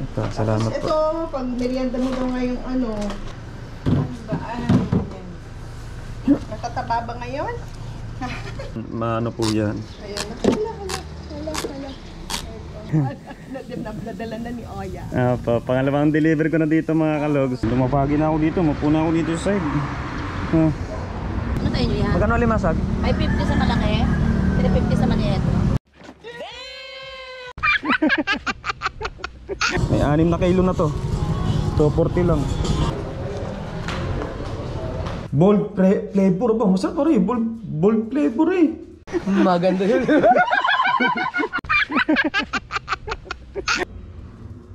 Ito, salamat po. Ito, pag merienda mo daw ngayong ano ba, nakatataba ba ngayon? Maano po yan? Ayan, nadala na ni Oya. Pangalawang delivery ko na dito mga kalogs. Lumapagi na ako dito, mapuna ako dito sa side. Ano tayo nyo yan? Magkano limasag? 550 sa malaki, 350 sa maliit. May 6 na kilo na to. 240 lang. Bold flavor ba? Masarap pa rin. Bold flavor eh. Maganda yun.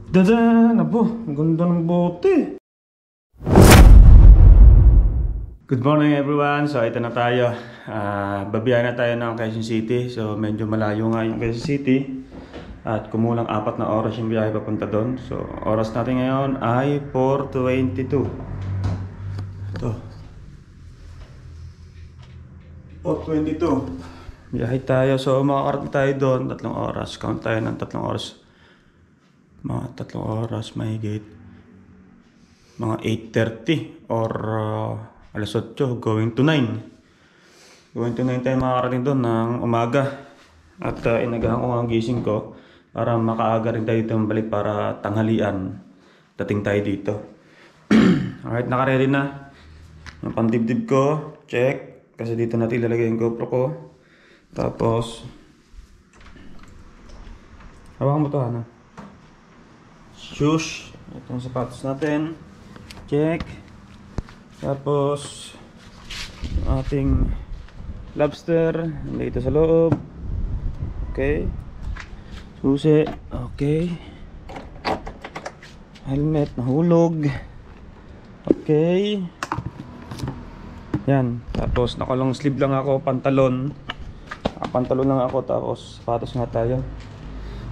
Dadan! Abo, ang ganda ng bote. Good morning everyone. So ito na tayo. Babiyahin na tayo ng Quezon City. So medyo malayo nga yung Quezon City. At kumulang 4 na oras yung biyahe papunta doon. So oras natin ngayon ay 4:22. Ito 4:22. Biyahe tayo. So makakarating tayo doon 3 oras. Count tayo ng 3 oras. Mga 3 oras mahigit. Mga 8:30 or alas 8 going to 9. Going to 9 tayo makakarating doon ng umaga. At inagahan ko ang gising ko para makaaga rin tayo dito balik para tanghalian. Dating tayo dito. Alright, naka-ready na. Yung pandibdib ko, check. Kasi dito natin ilalagay yung GoPro ko. Tapos hawakan mo to, Hana. Shoes. Itong sapatos natin. Check. Tapos yung ating lobster dito sa loob. Okay. Susi. Okay. Helmet nahulog. Okay. Yan. Tapos nakalong sleeve lang ako, pantalon. Pantalon lang ako, tapos sapatos nga tayo.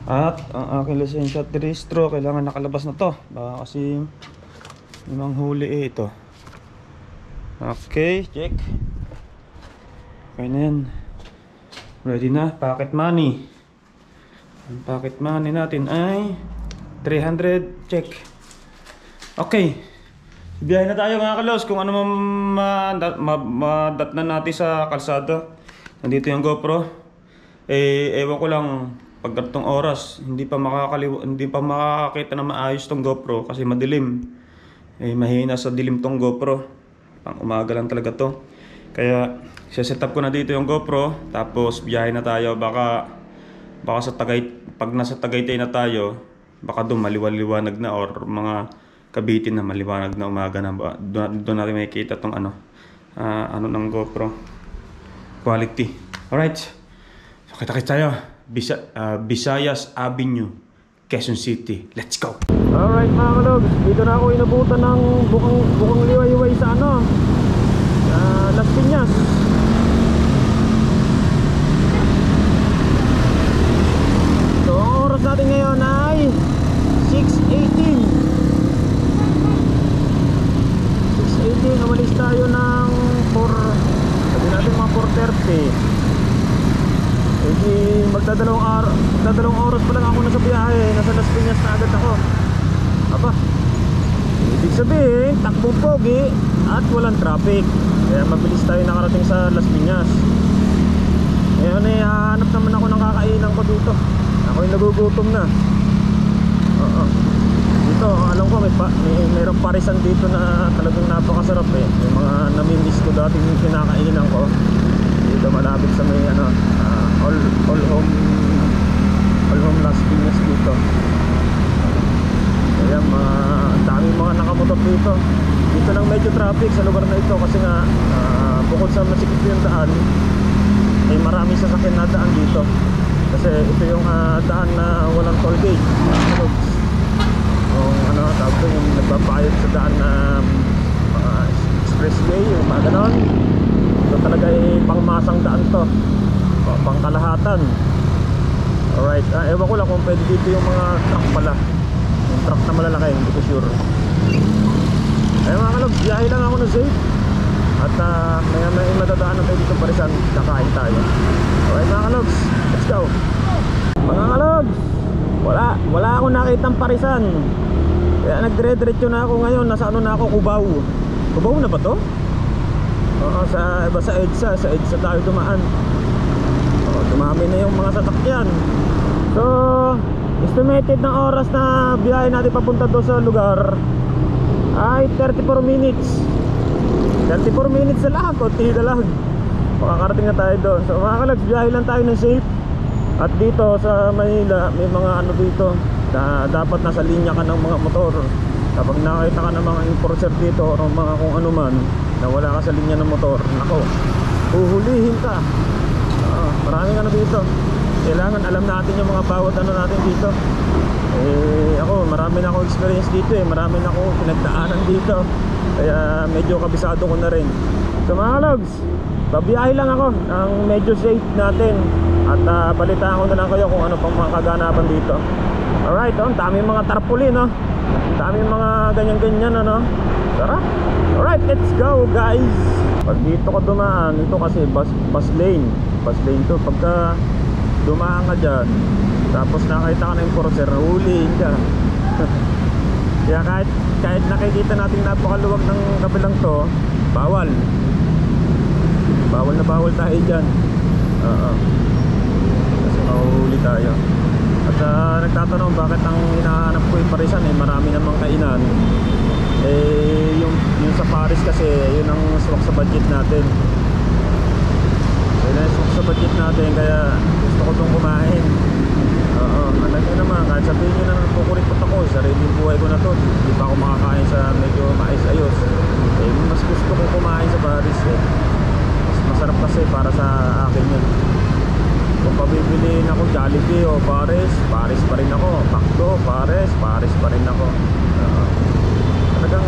At ang aking lisensya at registro, kailangan nakalabas na to. Baka kasi limang huli ito. Okay, check. Okay na yan. Ready na, pocket money. Ang pocket money natin ay 300, check. Okay. Biyahe na tayo mga kalos. Kung ano madatnan natin sa kalsada. Nandito yung GoPro. Ewan ko lang pag ganitong oras hindi pa makakakita na maayos tong GoPro kasi madilim. Mahina sa dilim tong GoPro. Pang umaga lang talaga to. Kaya set up ko na dito yung GoPro. Tapos biyahe na tayo. Baka sa pag nasa Tagaytay na tayo, baka doon maliwanag na or mga Cavite na maliwanag na umaga na. Doon natin makikita tong ano ng GoPro quality. Alright, so kita tayo Visayas Avenue, Quezon City. Let's go. Alright mga kalogs, dito na ako inabutan ng bukang liwayway sa Las Piñas. So ang oras natin ngayon ay 6:18. Umalis tayo ng 4, sabi natin mga 4:30. Magdadalawang oras pa lang ako nasa biyahe. Nasa Las Piñas na agad ako. Aba, ibig sabihin takbong pogi at walang traffic. Kaya mabilis tayo nakarating sa Las Piñas. Ngayon hahanap naman ako ng kakainan ko dito. Ako'y nagugutom na. Dito, alam ko mayroong parisan dito na talagang napakasarap eh. Yung mga namimiss ko dating kinakainan ko. Dito malapit sa may all home Las Piñas dito. Kaya ang daming mga nakamotor dito. Dito lang medyo traffic sa lugar na ito kasi nga bukod sa masikip yung daan, may maraming sasakyan na daan dito. Kasi ito yung daan na walang toll gate. Yung tawag ko yung nagbabayad sa daan na expressway, yung mga ganon. Ito talaga pangmasang daan to, pangkalahatan. Alright, ewan ko lang kung pwede dito yung mga truck pala. Yung truck na malalaki, hindi ko sure. Ayun mga kalog, biyahe lang ako ng safe. At may madadaanan tayo dito parisan, kakain tayo. Alright mga kalogs, let's go. Mga kalogs, Wala akong nakitang parisan. Kaya nagdire-diretso na ako ngayon. Nasa ano na ako, Cubao. Cubao na ba to? Oo, sa EDSA tayo dumaan. Oo, dumami na yung mga sasakyan. So, estimated na oras na biyahe natin papunta doon sa lugar ay 34 minutes. 34 minutes na lang, konti na lang. Makakarating na tayo doon. So mga kalags, biyahe lang tayo ng safe. At dito sa Manila, may mga ano dito na dapat nasa linya ka ng mga motor. Kapag nakita ka ng mga enforcer dito o mga kung ano man na wala ka sa linya ng motor, nako, huhulihin ka. Maraming ano dito. Kailangan alam natin yung mga bawat ano natin dito. Ako, marami na ako experience dito marami na ako pinagdaanan dito. Kaya medyo kabisado ko na rin. So mga logs, babiyahe lang ako ng medyo safe natin. At balitaan ko na lang kayo kung ano pang mga kaganapan dito. Alright, ang daming mga tarpaulin, no? Ang daming mga ganyan-ganyan, ano? Tara. Alright, let's go, guys. Pag dito ka dumaan, ito kasi bus lane. Bus lane to. Pagka dumaan ka dyan, tapos nakita ka na yung enforcer, huliin ka. Kaya kahit nakikita natin napakaluwag ng kabilang to, bawal na bawal tayo dyan. Kasi mahuhuli tayo. At nagtatanong bakit ang hinahanap ko yung parisan, marami namang kainan. Yung sa Paris kasi, yun ang swak sa budget natin. Yun ang swak sa budget natin, kaya gusto ko itong kumain. Alam nyo naman, kahit sabihin nyo na nagkukuripot ako, sariling buhay ko na to, hindi pa ako makakain sa medyo maayos-ayos. Mas gusto ko kumain sa Paris. Mas masarap kasi para sa akin yun. Kung pabibiliin ako Jollibee o Paris pa rin ako. Macdo, Paris pa rin ako. Talagang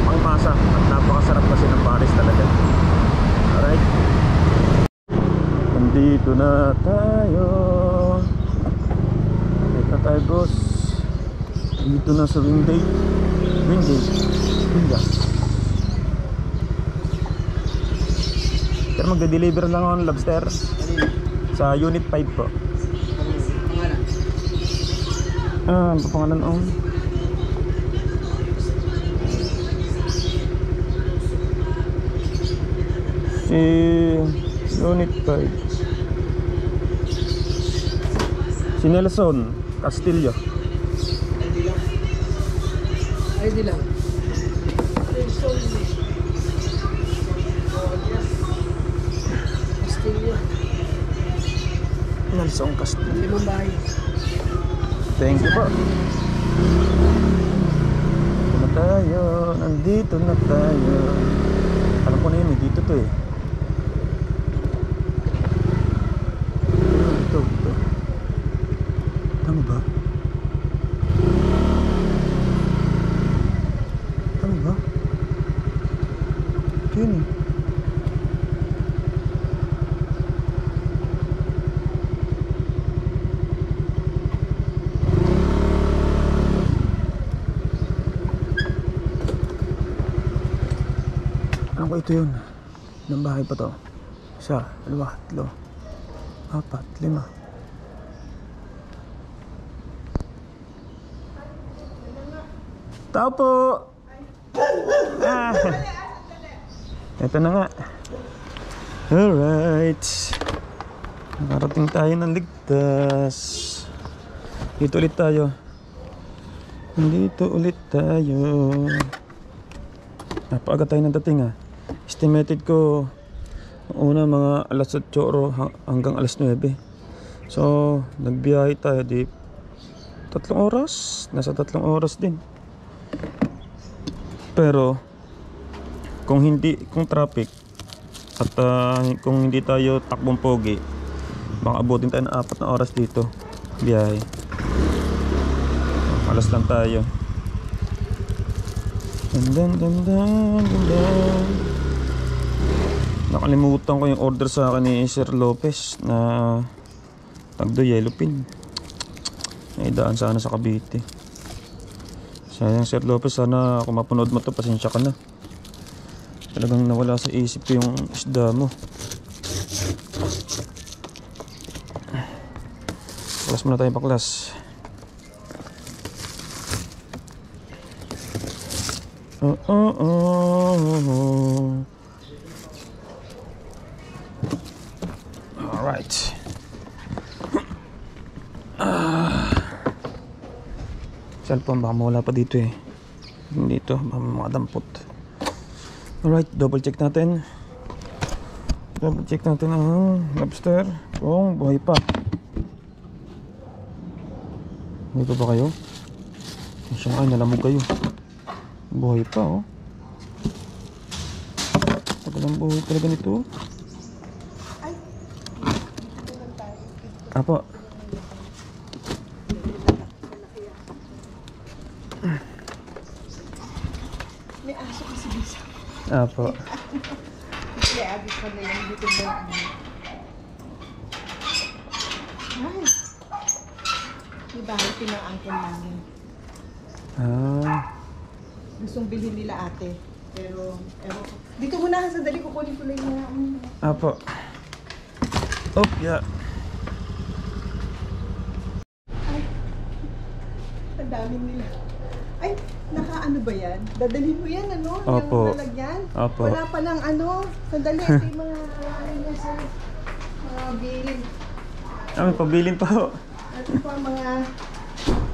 pangmasa at napakasarap kasi ng Paris talaga. Alright, nandito na tayo. Dito tayo, boss. Dito na sa Wingate. Pero magde-deliver lang ako ng lobster sa Unit 5 po. Ano pangalan on? Si Unit 5. Si Nelson Castillo. ID lang. Nelson Castillo. Limang bahay. Thank you po. Nandito na tayo. Alam ko na yun, dito to eh. Ito. Tama ba? Yun eh. Ako ito yun. Ilang bahay pa to? 1, 2, 3, 4, 5. Tao po! Ito na nga. Alright, nakarating tayo ng ligtas. Dito ulit tayo. Napaaga tayo ng dating ah. Estimated ko una mga alas 8 hanggang alas 9. So nagbiyahe tayo di 3 oras. Nasa 3 oras din. Pero kung traffic at kung hindi tayo takbong pogi, baka abutin tayo ng 4 na oras dito biyahe. Alas lang tayo. Nakalimutan ko yung order sa akin ni Sir Lopez na tagdo yellow pin. May daan sana sa Cavite. Sayang Sir Lopez, sana kung mapanood mo to, pasensya ka na. Talagang nawala sa isip ko yung isda mo. Baklas muna tayo, baklas. Alright. Cellphone, baka mawala pa dito eh. Dito, mga dampot. Alright, double check natin. Double check natin ang lobster. Kung buhay pa. Dito ba kayo? Ay, nalamog kayo. Buhay pa, oh. Tagal ang buhay talaga nito. Ay! Apo. May aso kasi bisa. Apo. May abis pa na lang dito ba? Ay! May bahay pinang-angkin namin. Gustong bilhin nila ate. Pero, ewan ko. Dito muna, sandali kukunin ko lang yung Apo. Oh, yeah. Ay, ang dami nila. Ay, naka-ano ba yan? Dadalhin mo yan, ano? Opo. Yung lalagyan? Opo. Wala pa lang ano. Sandali, ito yung mga ano niya sa mga bilin. May pabilin pa ho. Ito pa mga...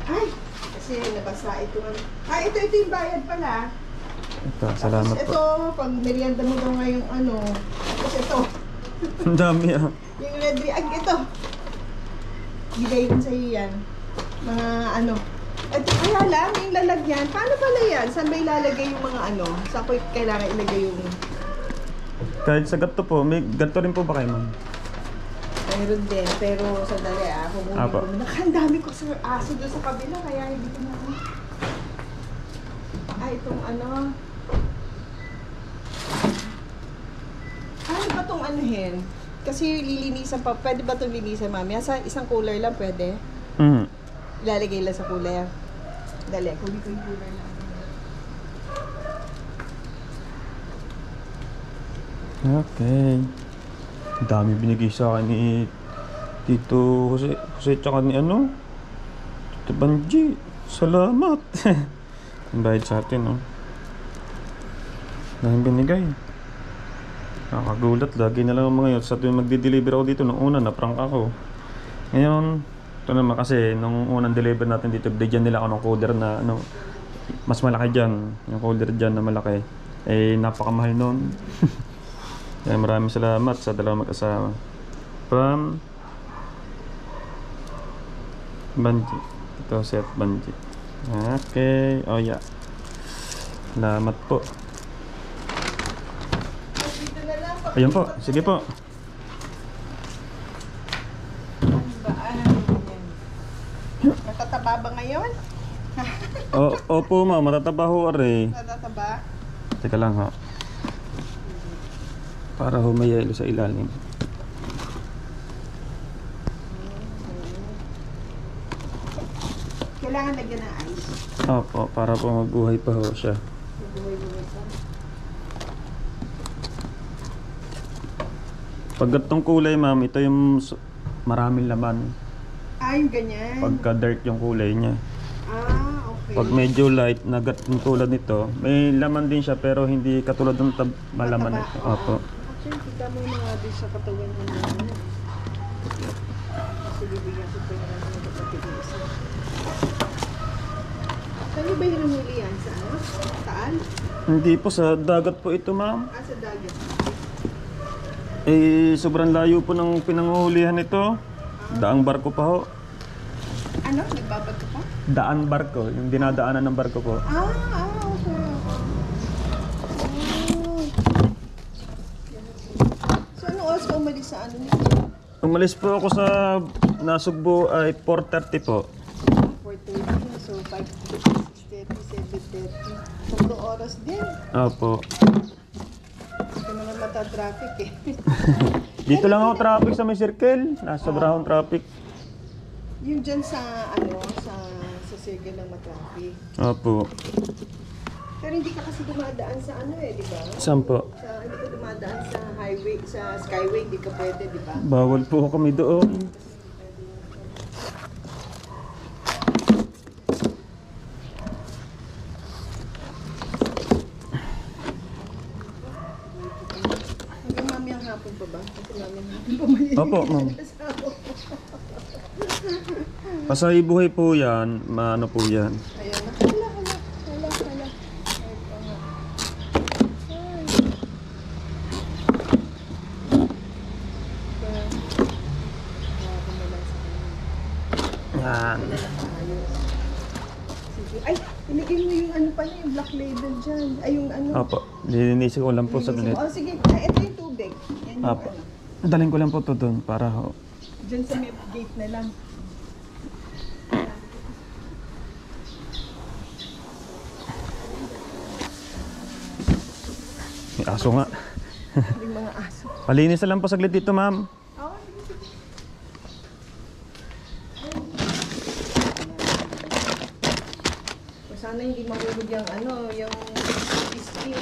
Ay, kasi nabasa ito. Ay, ito yung bayad pala. Ito, salamat Tapos po. ito, pag merienda mo daw ngayong ano. Tapos ito, Ang dami ah. yung red ay ito. Bigay ko sa iyo yan. Mga ano. At kaya lang, yung lalagyan, paano pala yan? Saan ba ilalagay yung mga ano? Saan ko kailangan ilagay yung... Kahit sa gato po, may gato rin po ba kayo, ma'am? Mayroon din, pero sandali Apo. Ang dami ko sa aso doon sa kabila, kaya hindi ko na... itong ano... Ano ba itong anuhin? Kasi lilinisan pa, pwede ba itong linisan, mami? Sa isang cooler lang pwede? Ilalagay lang sa cooler. Dali, kunin ko yung cooler lang. Okay. Ang dami binigay sa akin ni Tito Jose tsaka ni ano? Tito Banji. Salamat. Ang bayad sa atin, oh. Dahil binigay. Nakakagulat. Lagi na lang ang mga yun. Sa tuwing magdi-deliver ako dito, nung una, na-prank ako. Ngayon, ito naman kasi, nung unang deliver natin dito, bigyan nila ako ng coder na, ano, mas malaki dyan. Yung coder dyan na malaki. Eh, napakamahal nun. Kaya maraming salamat sa dalawang mag-asawa. From Banji. Ito, set Banji. Okay. Oh, yeah. Salamat po. Dito na lang. Ayun po. Sige po. Natataba ba ngayon? Opo, ma'am. Matataba ho, are. Natataba? Teka lang, ha. Para ho may yelo sa ilalim. Kailangan lagyan ng ice. Opo, para po mabuhay pa ho siya. Buhay-buhay pa. Pag gatong kulay, ma'am, ito yung maraming laman. Yung ganyan. Pagka dark yung kulay niya. Okay. Pag medyo light na tulad nito, may laman din siya pero hindi katulad ng malaman nito. Opo. Actually, kita mo yung mga din sa katawan mo na ano. Kasi bibigyan ko pa yung ano kapatid ng isa. Saan niyo ba hinumuli yan? Sa ano? Saan? Hindi po, sa dagat po ito, ma'am. Sa dagat. Eh, sobrang layo po ng pinanguhulihan nito. Daang barko pa ho. Ano? Nagbabato pa? Daan barko, yung dinadaanan ng barko po. Okay. Oh. So, ano oras ka umalis sa ano nito? Umalis po ako sa Nasugbo ay 4:30 po. 4:30. So, 5:30, 6:30, 7:30. 3 oras din. Opo. Ito naman mata-traffic eh. Dito lang ako traffic sa may circle. Nasa Brahon traffic. Yung dyan sa ano, sa circle ng matraffic. Opo. Pero hindi ka kasi dumadaan sa ano eh, di ba? Saan po? Hindi ka dumadaan sa highway, sa skyway, hindi ka pwede, di ba? Bawal po kami doon. pa ba? Kasi namin natin pamaliit. Opo, ma'am. Pasay buhay po yan, maano po yan. Ayan na. Hala. Ito nga. Yan. Ay, ilagay mo yung ano pala, yung black label dyan. Ay, yung ano. Opo, lilinisin ko lang po sa glit. Oh, sige. Ay, ito yung tubig. Yan yung Opo. ano. Daling ko lang po to doon para ho. Dyan sa may gate na lang. May aso nga. Yung mga aso. Palinis na lang po saglit dito, ma'am. Oh, sige. Sana hindi mahulog yung ano, yung whiskey.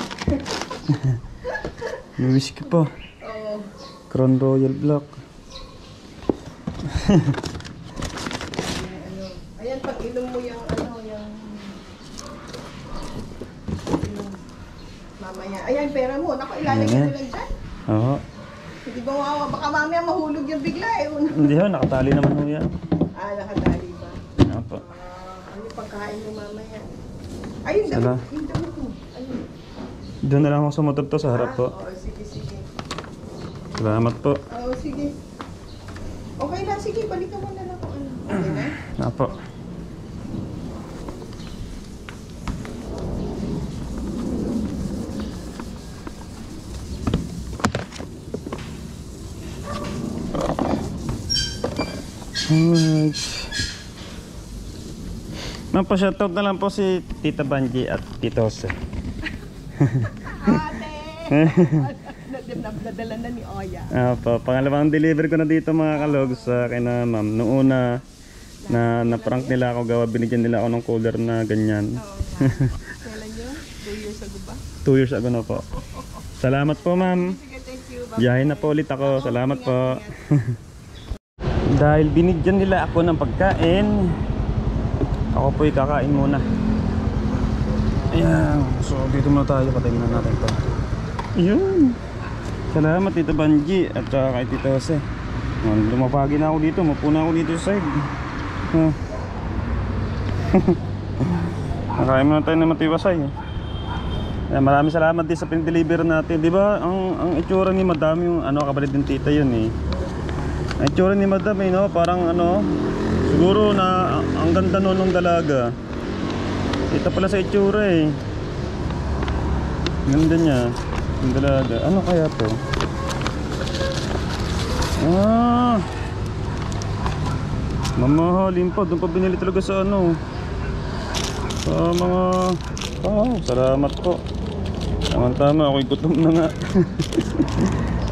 May whiskey po. Oo. Crown Royal Black. Ano. Ayan, pag ilong mo yung ano, yung ilong. Mamaya. Ayan, pera mo. Naku, ilalagay Ayan. mo lang dyan. Oo. Hindi ba baka mamaya mahulog yung bigla eh. Hindi ho, nakatali naman ho yan. Ah, nakadali ba? Opo. Ano yung pagkain mo mamaya? Ayun, Sala. yung damit mo. Ayun. Doon na lang ako sumunod to sa harap po. Oo, sige. Salamat po. Oo, sige. Okay na, sige. Balikan mo na lang kung ano. Okay na? Opo. Alright. Ma'am, pa-shoutout na lang po si Tita Banji at Tito Jose. Ate! Nadala na ni Oya. Opo, pangalawang deliver ko na dito mga kalogs sa akin na ma'am. Noong una na-prank nila ako gawa, binigyan nila ako ng cooler na ganyan. Oo nga. Kailan yun? 2 years ago ba? 2 years ago na po. Salamat po ma'am. Sige, thank you. Biyahe na po ulit ako. Salamat po. Dahil binigyan nila ako ng pagkain, ako po'y kakain muna. Ayan. So dito muna tayo. Patayin na natin to. Ayun. Salamat Tito Banji at saka kay Tito Jose. Lumapagi na ako dito. Mapuna ako dito sa side. Nakain muna tayo ng matiwasay. Ayan, maraming salamat din sa pin-deliver natin. Di ba ang itsura ni Madam, yung ano, kapalit din tita yun eh. Ang itsura ni Madam eh, no? Parang ano, siguro na ang ganda nun ng dalaga. Ito pala sa itsura eh. Ganda niya. Yung dalaga. Ano kaya to? Ah, mamahalin pa. Doon pa binili talaga sa ano, sa mga... Oh, salamat po. Tama, ako'y gutom na nga.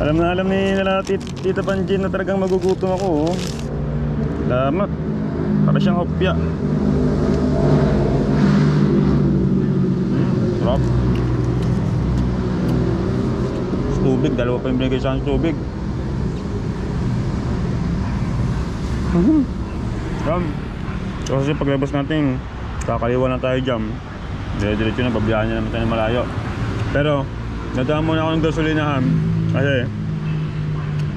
alam ni nila Tita Banji na talagang magugutom ako. Oh. Salamat. Para siyang hopya. Sarap. Tubig, dalawa pa yung binigay sa akin tubig. So kasi paglabas natin, kakaliwa na tayo dyan. Dire-diretso na, babiyahan niya naman tayo malayo. Pero nadaan muna ako ng gasolinahan kasi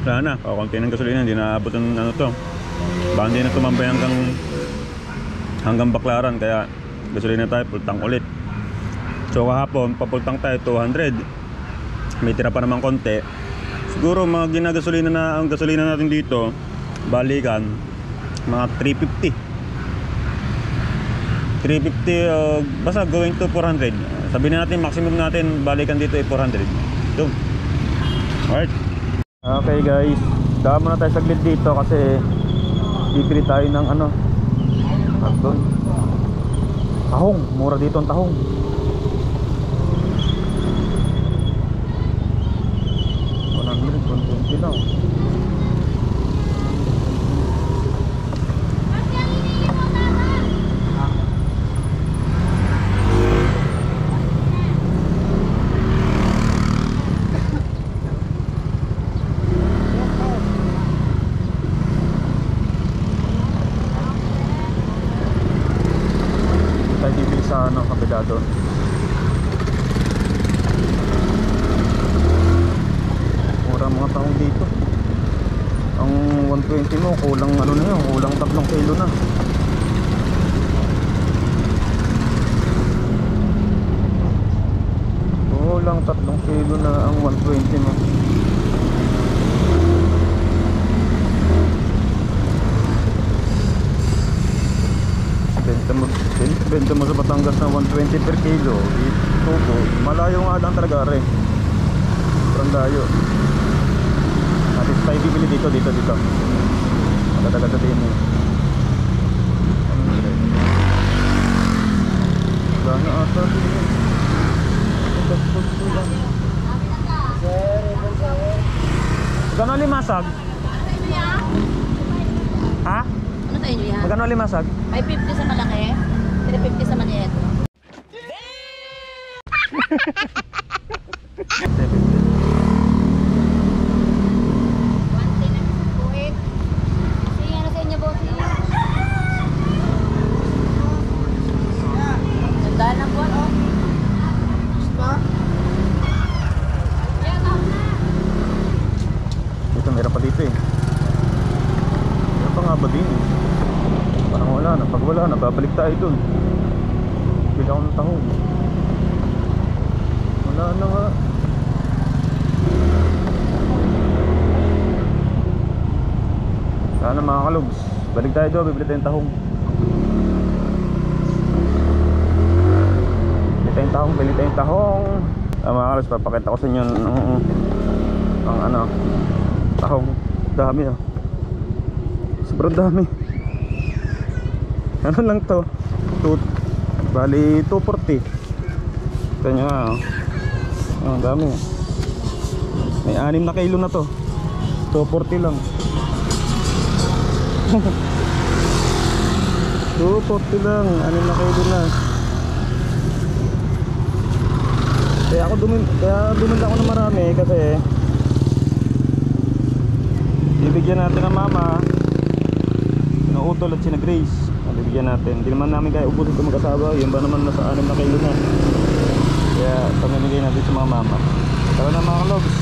sana kakunti ng gasolina, hindi naabot ng ano to. Baka hindi na tumambay hanggang Baklaran, kaya gasolina tayo, pultang ulit. So kahapon papultang tayo 200, may tira pa naman konti. Siguro mga ginagasolina na ang gasolina natin dito, balikan mga 350 basta going to 400. Sabihin natin maximum natin balikan dito ay 400. Doon. Alright. Okay guys, daan muna tayo saglit dito kasi bibili tayo ng ano, doon, tahong. Mura dito ang tahong. $120 lang. Sa ano, kabila doon. mga tahong dito. Ang 120 mo, kulang ano na yun, kulang 3 kilo na. Kulang 3 kilo na ang 120 mo. Benta mo sa Batangas na 120 per kilo. Ito po, malayo nga lang talaga rin. Sobrang layo. Natin tayo bibili dito. Maganda din eh. Gana ata din eh. Magkano limasag? Ha? Ano tayo nyo yan? Magkano limasag? 550 sa malaki, 350 sa maliit. Ano sa inyo, bossy? Ganda ng buwan, oh. Ito meron pa dito eh. Meron pa nga ba din eh. Parang wala na. Pag wala na, babalik tayo dun. Bila ako ng tahong. Wala na nga. Sana mga kalugs. Balik tayo doon, bibili tayong tahong. Bili tayong tahong. Mga kalugs, papakita ko sa inyo ang ano, tahong. Dami ah. Sobrang dami. Ano lang to? Bali 240. Ito nyo nga oh. Ang dami. May 6 na kilo na to. 240 lang. 240 lang. 6 na kilo na. Kaya dumil ako ng marami kasi bibigyan natin ng mama, Utol at sina Grace. Bibigyan natin. Hindi naman namin kaya ubusin itong mag-asawa. Yun ba naman nasa 6 na kilo na. Kaya pamimigay natin sa mga mama. Tara na mga kalogs.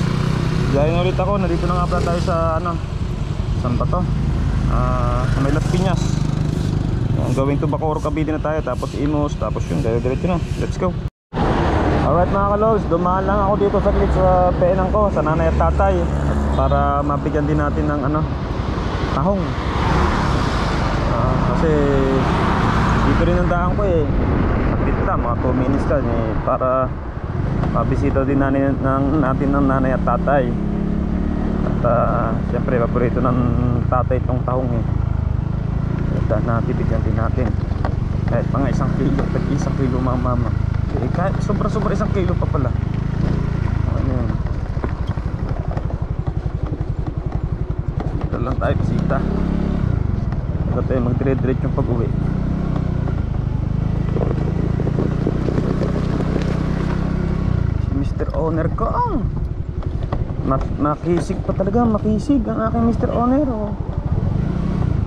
Galing ulit ako. Nandito na nga pala tayo sa ano, saan ba to? Sa may Las Piñas. Going to Bacoor, Cavite na tayo. Tapos Imus. Tapos yun. Diretso na. Let's go. Alright mga kalogs. Dumaan lang ako dito saglit sa peenang ko. Sa nanay at tatay. Para mabigyan din natin ng ano, tahong. Kasi dito rin ang daan ko eh. Nakita mga 2 minutes lang eh. Para mabisita din natin ng nanay at tatay. At siyempre paborito ng tatay itong tahong eh. At natibigyan din natin. Kahit mga 1 kilo, tag 1 kilo mga mama. Eh, kahit sobra 1 kilo pa pala. Ano yun. Dito lang tayo bisita. Ito tayo magdire-direct yung pag-uwi. Si Mr. Owner ko makisig pa talaga. Makisig ang aking Mr. Owner oh.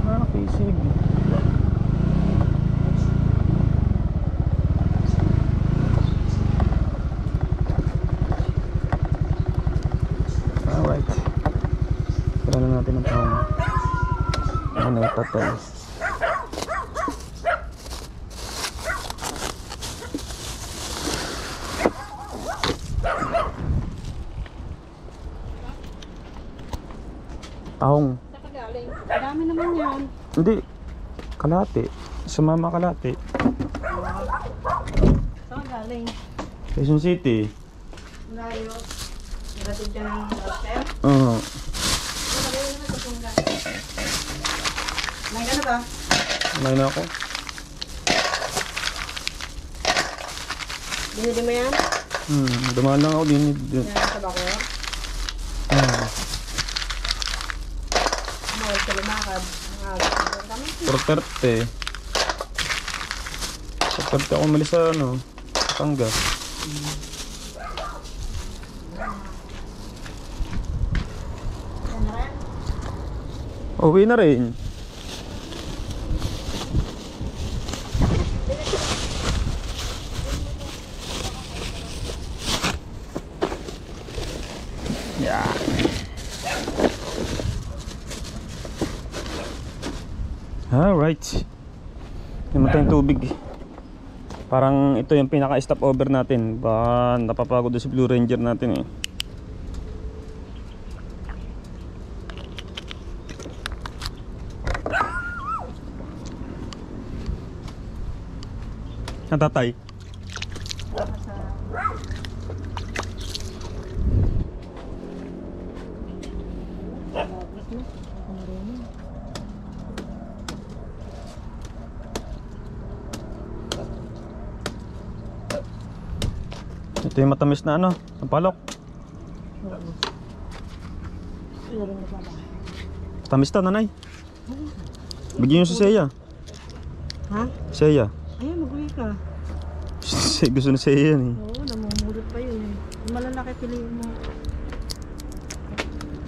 Makisig. Alright. Kailan na natin ang tahong. Ano ito to? Tahong. Saan ka galing? Dami naman yan. Hindi. Kalate. Sumama kalate. Saan ka galing? Quezon City. Layo. Naratid ka ng hotel? Oo. Malayo naman sa Tungga. May gano ba? May na ako. Binili mo yan? Dumaan lang ako din. Yan sa Bacoor? Mahal sa lumakad. Kami. 4:30. 4:30 ako umalis sa ano, Batangas. Yan na rin. Uwi na rin. Yeah. Alright. Namatay yung tubig. Parang ito yung pinaka-stop over natin. Baka napapagod si Blue Ranger natin eh. Natatay. Ito yung matamis na ano, sampalok. Tamis to, nanay. Bigyan yung si Seiya. Ha? Seiya. Ayun, mag-uwi ka. Gusto na Seiya yan eh. Oo, namumulot pa yun eh. Malalaki piliin mo.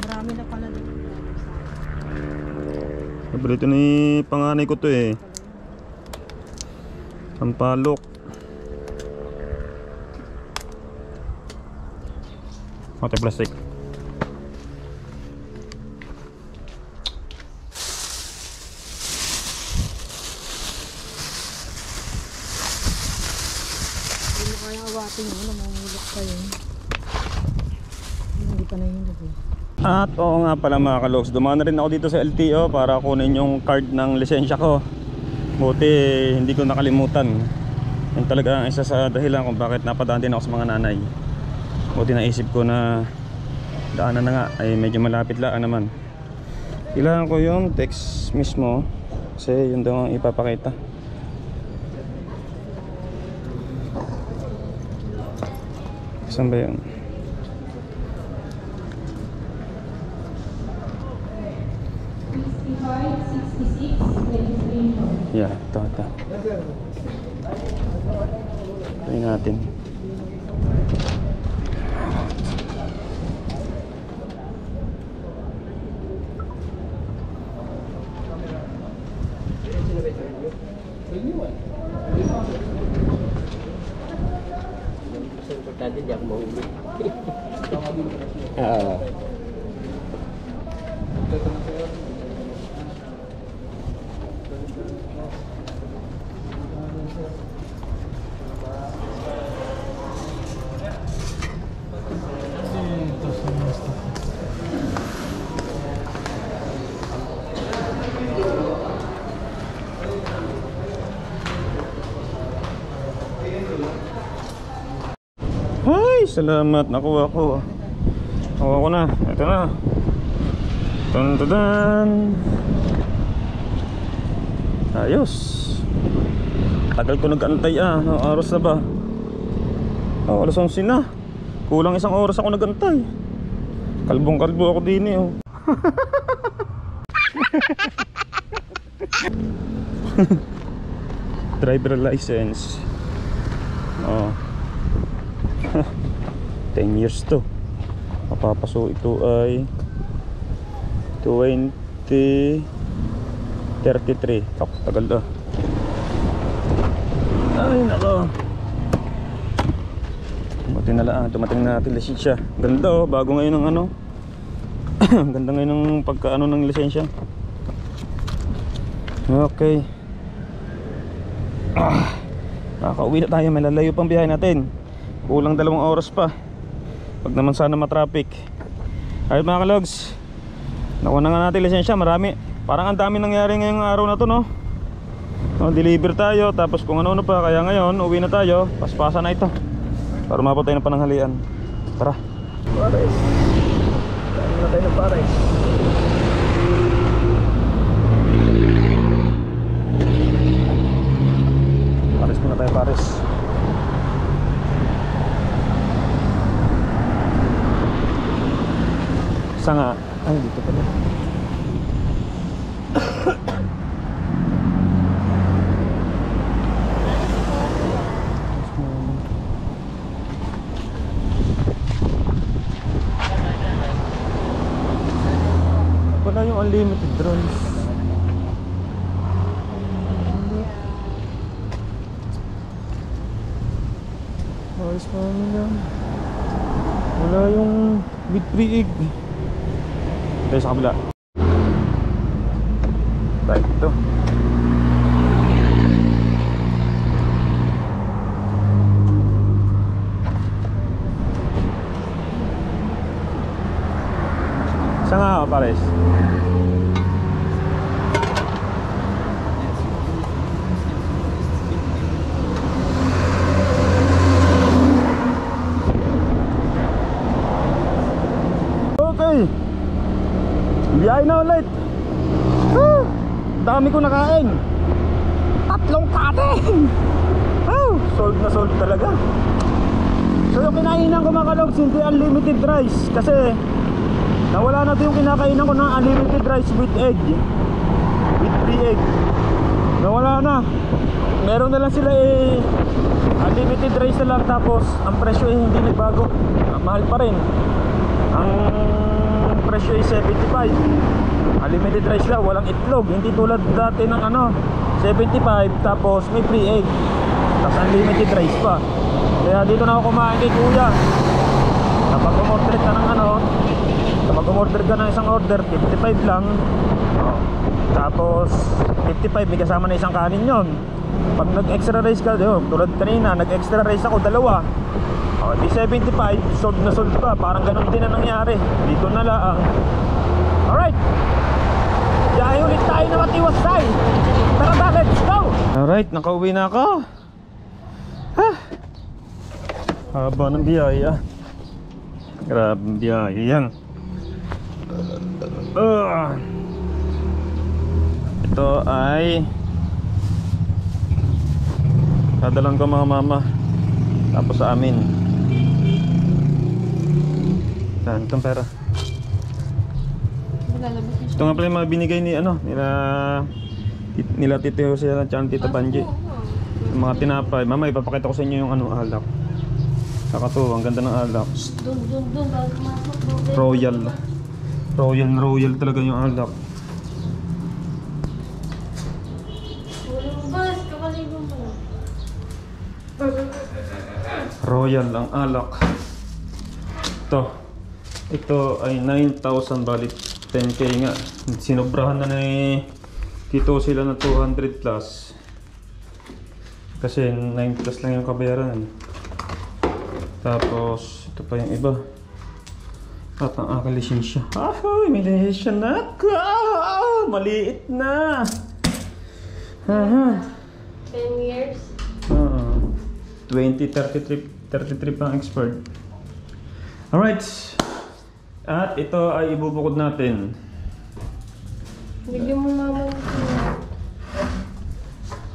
Marami na pala dito. Paborito ni panganay ko to eh. Sampalok. Mati plastic. Hindi mo kaya awatin mo, namumulot pa yun. Hindi pa nahinog eh. At oo nga pala mga kalogs, dumaan na rin ako dito sa LTO para kunin yung card ng lisensya ko. Buti hindi ko nakalimutan. Yan talaga ang isa sa dahilan kung bakit napadaan din ako sa mga nanay. Buti naisip ko na daanan na nga, ay medyo malapit lang naman. Kailangan ko yung text mismo kasi yun daw ang ipapakita. Saan ba yun? Yeah, ito. Try natin. Importante di ako mahuli. Ay, salamat. Nakuha ko. Nakuha ko na. Ito na. Tantadan. Ayos. Tagal ko nag-antay Oras na ba? Alas 11 na. Kulang isang oras ako nag-antay. Kalbong-kalbo ako din eh. Driver license. 10 years to. Mapapaso ito ay 2033. Tagal na. Ay nako. Buti na lang dumating na natin lisensya. Ganda bago ngayon ng ano. Ganda ngayon ng pagkaano ng lisensya. Okay. Nakakauwi na tayo. Malalayo pang biyahe natin. Kulang 2 oras pa. Pag naman sana matraffic. Ayun mga kalogs, nakuha na nga natin lisensya. Marami. Parang ang dami nangyari ngayong araw na to, no? Deliver tayo. Tapos kung ano pa. Kaya ngayon uwi na tayo. Paspasa na ito para umabot tayo ng pananghalian. Tara. Pares. Kain na tayo ng pares. Pares muna tayo, pares. Sanga. Ay, dito pala. Wala yung unlimited drones. Ayos pa naman yan. Wala yung with free egg. Tayo sa kabila. Right, ito. pares. Okay. Biyahe na ulit. Dami ko nakain. 3 katin. Sold na sold talaga. So yung kinainan ko mga kalogs, hindi unlimited rice. Kasi nawala na ito yung kinakainan ko ng unlimited rice with egg. With free egg. Nawala na. Meron na lang sila unlimited rice na lang. Tapos ang presyo hindi nagbago. Mahal pa rin. Ang presyo 75. Unlimited rice lang, walang itlog. Hindi tulad dati ng 75 tapos may free egg. Tapos unlimited rice pa. Kaya dito na ako kumain kay kuya. Kapag umorder ka ng kapag umorder ka ng isang order, 55 lang. Tapos 55 may kasama na isang kanin yon. Pag nag-extra rice ka, tulad kanina, nag-extra rice ako 2. Di 75, sold na sold pa. Parang ganun din na nangyari. Dito na lang. Alright. Biyahe ulit tayo na Matiwasay. Tara ba, let's go. Alright, nakauwi na ako. Haba ng biyaya. Grabe ang biyaya yan. Ito ay dadalan ko mga mama. Tapos sa amin. Saan itong pera? Ito nga pala yung mga binigay ni nila Tito Jose at Tito Banji. Yung mga tinapay. Mama, ipapakita ko sa inyo yung alak. Saka to, ang ganda ng alak. Royal. Royal talaga yung alak. Royal ang alak. Ito ay 9,000 balit 10k nga. Sinobrahan na ni Tito sila na 200 plus. Kasi 9 plus lang yung kabayaran. Tapos ito pa yung iba. At ang aking lisensya. May lisensya na ako. Maliit na. 10 years? 33 pang expert. Alright. At ito ay ibubukod natin. Bigyan mo naman ito.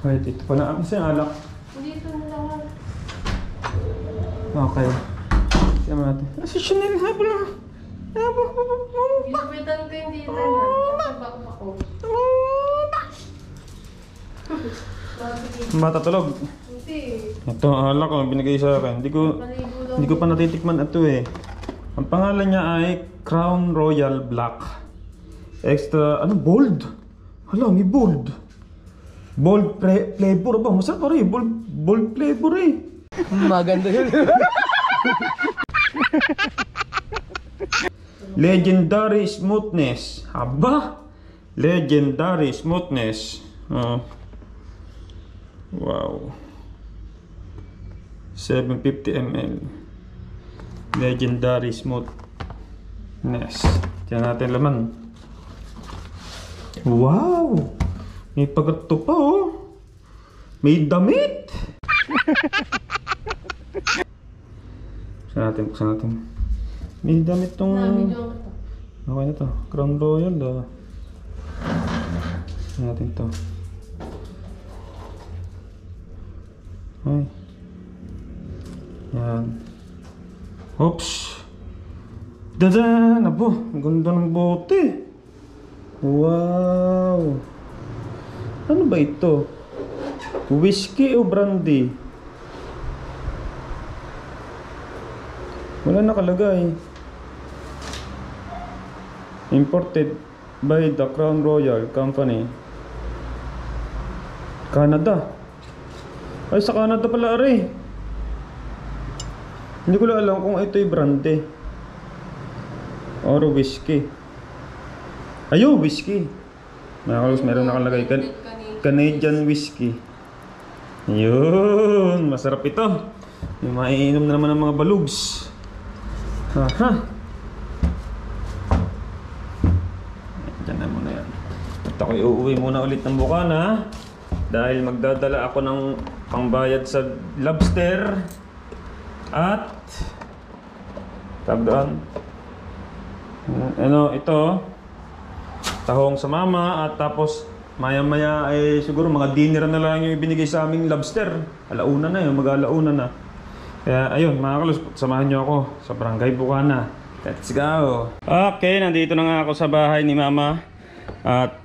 Wait, ito pala. Kasi alak. Dito na lang. Okay. Tignan natin. Si Chanel ha pala. Ginupitan ko yung dito niya. Nasabak ako. Matatulog. Hindi. Ito alak ko binigay sa akin. Hindi ko pa natitikman ito eh. Ang pangalan niya ay Crown Royal Black. Extra, bold? Hala, may bold. Bold flavor ba? Masarap pa rin. Bold flavor eh. Maganda yun. Legendary smoothness. Aba! Legendary smoothness. Wow. 750 ml. Legendary smoothness. Tiyan natin laman. Wow! May pagkato pa May damit! Buksan natin. May damit tong... Okay na to. Crown Royal Buksan natin to. Ay. Yan. Oops! Dadan! Abo! Ang ganda ng bote! Wow! Ano ba ito? Whiskey o brandy? Wala nakalagay. Imported by the Crown Royal Company. Canada. Ay, sa Canada pala ari. Hindi ko lang alam kung ito'y brandy or whiskey. Ayo, whiskey. Mga meron nakalagay Canadian whiskey. Yun, masarap ito. Yung maiinom na naman ng mga balugs. Aha. ako'y uuwi muna ulit ng Bukana dahil magdadala ako ng pangbayad sa lobster at tagdaan. Ano ito? Tahong sa mama at tapos maya-maya ay siguro mga dinner na lang yung ibinigay sa aming lobster. Alauna na yun, mag-alauna na. Kaya ayun mga kalus, samahan nyo ako sa Barangay Bukana. Let's go! Okay, nandito na nga ako sa bahay ni mama. At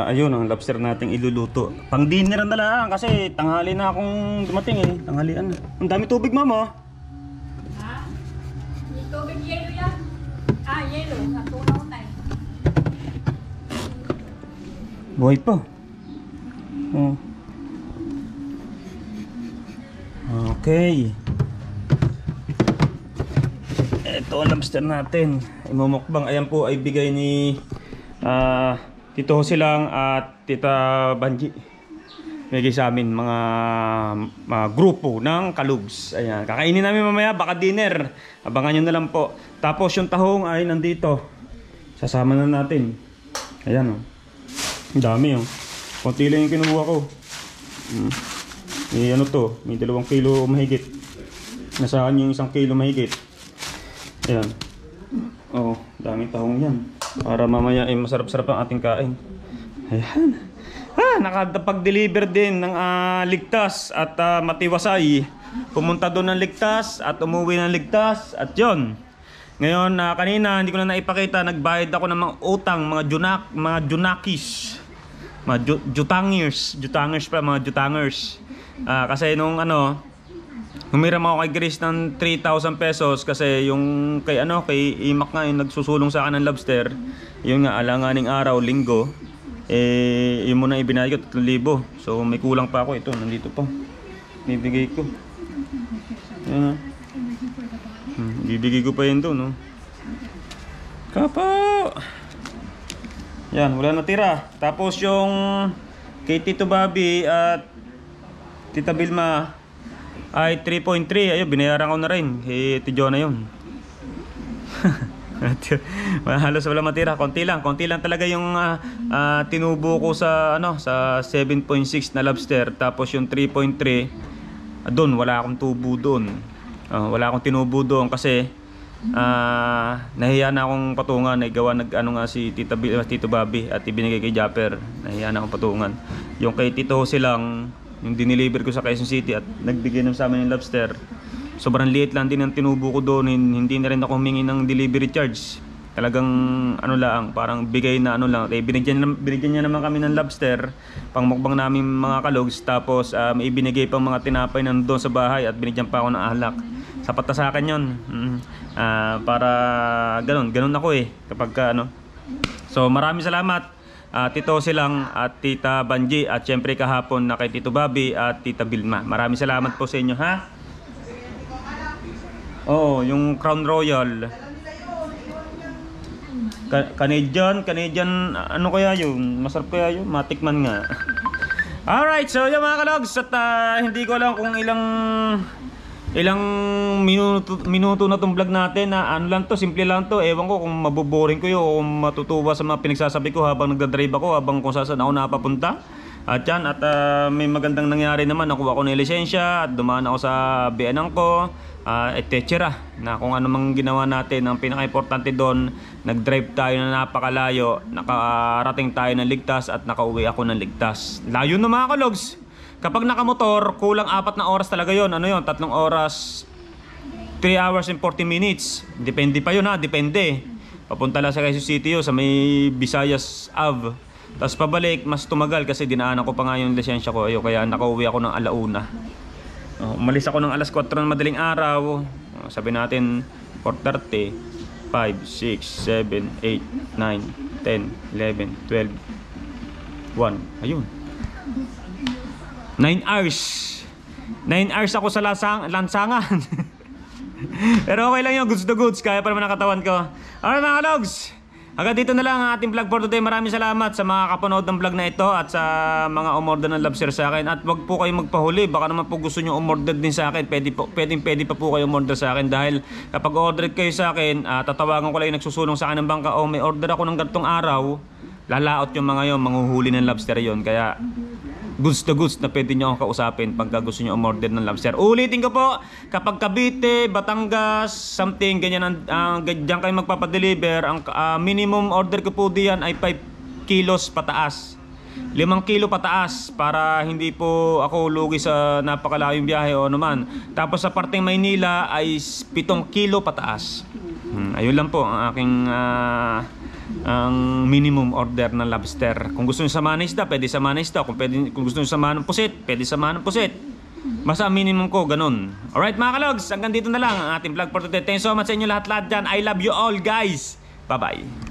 ayun ang lobster nating iluluto. Pang dinner na lang kasi tanghali na akong dumating eh. Tanghalian na. Ang dami tubig mama. Ha? May tubig yelo yan? Ah, yelo. Sa tunaw na eh. Buhay pa. Oh. Okay. Ito ang lobster natin. Imumukbang. Ayan po ay bigay ni Tito Silang at Tita Banji. Bigay sa amin mga grupo ng kalugs. Ayan. Kakainin namin mamaya. Baka dinner. Abangan nyo na lang po. Tapos yung tahong ay nandito. Sasama na natin. Ayan o. Ang dami o. Konti lang yung kinuha ko. May ano to. May 2 kilo mahigit. Nasa akin yung 1 kilo mahigit. Ayan. Oh, daming tahong yan. Para mamaya ay masarap-sarap ang ating kain. Ayan. Nakapag-deliver din ng ligtas at matiwasay. Pumunta doon ng ligtas at umuwi ng ligtas. At yon. Ngayon, kanina hindi ko na naipakita. Nagbayad ako ng mga utang, mga junakis. Mga jutangers. Jutangers pa, mga jutangers. Kasi nung humiram ako kay Grace ng 3,000 pesos kasi yung kay Imak nga yung nagsusulong sa akin ng lobster. Yun nga, alanganing araw, linggo. Yun muna ibinayad ko, 3,000. So may kulang pa ako. Ito, nandito pa. Bibigay ko. Yan. Bibigay ko pa yun doon, no? Kapo! Yan, wala na tira. Tapos yung kay Tito Bobby at Tita Vilma ay 3.3. Ayun, binayaran ko na rin. Tito Jonah yun. Halos wala matira. Konti lang talaga yung tinubo ko sa sa 7.6 na lobster. Tapos yung 3.3 doon wala akong tubo doon. Wala akong tinubo doon kasi nahiya na akong patungan. Gawa nga si Tito Bobby at ibinigay kay Japper. Nahiya na akong patungan. Yung kay Tito Silang, yung diniliver ko sa Quezon City at nagbigay naman sa amin ng lobster. Sobrang liit lang din ang tinubo ko doon. Hindi na rin ako humingi ng delivery charge. Talagang lang, parang bigay na lang. Binigyan niya naman kami ng lobster pang mukbang namin mga kalugs. Tapos may ibinigay pang mga tinapay nandoon sa bahay at binigyan pa ako ng alak. Sapat na sa akin yun. Para ganun ako eh kapag So maraming salamat Tito Silang at Tita Banji at syempre kahapon na kay Tito Bobby at Tita Vilma. Maraming salamat po sa inyo ha. Oo, yung Crown Royal Canadian ano kaya yun? Masarap kaya yun? Matikman nga. Alright, so yung mga kalogs at hindi ko alam kung ilang minuto na tong vlog natin na lang to, simple lang to. Ewan ko kung maboboring ko yun o kung matutuwa sa mga pinagsasabi ko habang nagdadrive ako, habang kung saan ako napapunta. At yan, at may magandang nangyari naman. Nakuha ko na yung lisensya at dumaan ako sa biyanang ko, etc. Na kung ano mang ginawa natin, ang pinaka-importante doon, nag-drive tayo na napakalayo, nakarating tayo ng ligtas at nakauwi ako ng ligtas. Layo na mga kalogs. Kapag nakamotor, kulang 4 na oras talaga yon. 3 oras, 3 hours and 40 minutes. Depende pa yun ha, depende. Papunta lang sa Quezon City sa may Visayas Ave. Tapos pabalik, mas tumagal kasi dinaanan ko pa nga yung lisensya ko. Kaya nakauwi ako ng alauna. Umalis ako ng alas 4 ng madaling araw. Sabi natin 4:30, 5, 6, 7, 8, 9, 10, 11, 12, 1. Ayun. 9 hours. 9 hours ako sa lansangan. Pero okay lang yun, goods to goods. Kaya pa naman ang katawan ko. Alright mga logs, hanggang dito na lang ang ating vlog for today. Maraming salamat sa mga kapanood ng vlog na ito at sa mga umorder ng lobster sa akin. At wag po kayong magpahuli. Baka naman po gusto nyo umorder din sa akin. Pwede pa po kayo umorder sa akin. Dahil kapag order kayo sa akin, tatawagan ko lang yung nagsusulong sa akin ng bangka. May order ako ng ganitong araw. lalaot yung mga yon, manghuhuli ng lobster yon. Kaya goods to goods na pwede nyo akong kausapin pagka gusto nyo umorder ng lobster. Ulitin ko po, kapag Cavite, Batangas, something, ganyan, dyan kayo magpapadeliver, ang minimum order ko po diyan ay 5 kilos pataas. 5 kilo pataas para hindi po ako lugi sa napakalayong biyahe o naman. Tapos sa parteng Maynila ay 7 kilo pataas. Ayun lang po ang aking ang minimum order ng lobster. Kung gusto nyo samahan ng isda, pwede samahan ng isda. Kung gusto nyo samahan ng pusit, pwede samahan ng pusit. Basta minimum ko, ganun. Alright mga kalogs, hanggang dito na lang ang ating vlog for today. Thank you so much sa inyo lahat-lahat dyan. I love you all guys. Bye-bye.